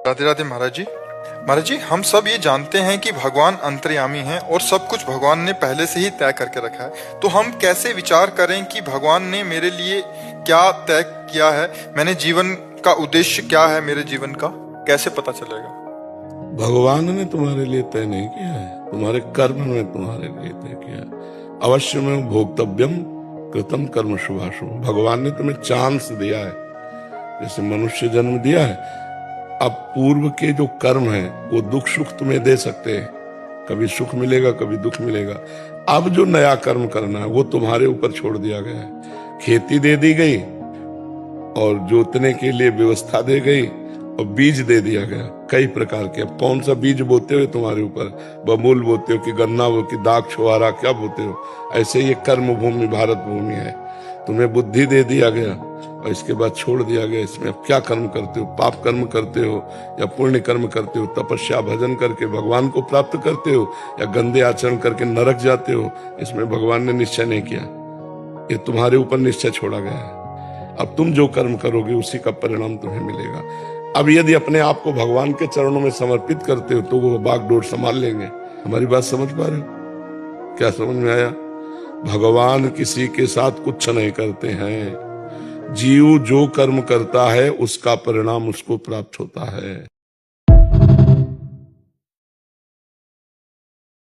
राधे राधे महाराज जी। महाराज जी, हम सब ये जानते हैं कि भगवान अंतर्यामी हैं और सब कुछ भगवान ने पहले से ही तय करके रखा है। तो हम कैसे विचार करें कि भगवान ने मेरे लिए क्या तय किया है, मैंने जीवन का उद्देश्य क्या है, मेरे जीवन का कैसे पता चलेगा? भगवान ने तुम्हारे लिए तय नहीं किया है, तुम्हारे कर्म ने तुम्हारे लिए तय किया है। अवश्य में भोक्तव्यम कृतम कर्म शुभाशुभ। भगवान ने तुम्हें चांस दिया है, जैसे मनुष्य जन्म दिया है। अब पूर्व के जो कर्म हैं वो दुख सुख तुम्हें दे सकते हैं, कभी सुख मिलेगा कभी दुख मिलेगा। अब जो नया कर्म करना है वो तुम्हारे ऊपर छोड़ दिया गया है। खेती दे दी गई और जोतने के लिए व्यवस्था दे गई और बीज दे दिया गया कई प्रकार के। अब कौन सा बीज बोते हो तुम्हारे ऊपर, बबूल बोते हो कि गन्ना हो कि दाग छुआरा, क्या बोते हो। ऐसे ये कर्म भूमि भारत भूमि है। तुम्हें बुद्धि दे दिया गया और इसके बाद छोड़ दिया गया। इसमें अब क्या कर्म करते हो, पाप कर्म करते हो या पुण्य कर्म करते हो, तपस्या भजन करके भगवान को प्राप्त करते हो या गंदे आचरण करके नरक जाते हो, इसमें भगवान ने निश्चय नहीं किया। ये तुम्हारे ऊपर निश्चय छोड़ा गया है। अब तुम जो कर्म करोगे उसी का परिणाम तुम्हें मिलेगा। अब यदि अपने आप को भगवान के चरणों में समर्पित करते हो तो वो बागडोर संभाल लेंगे। हमारी बात समझ पा रहे हो? क्या समझ में आया? भगवान किसी के साथ कुछ नहीं करते हैं। जीव जो कर्म करता है उसका परिणाम उसको प्राप्त होता है।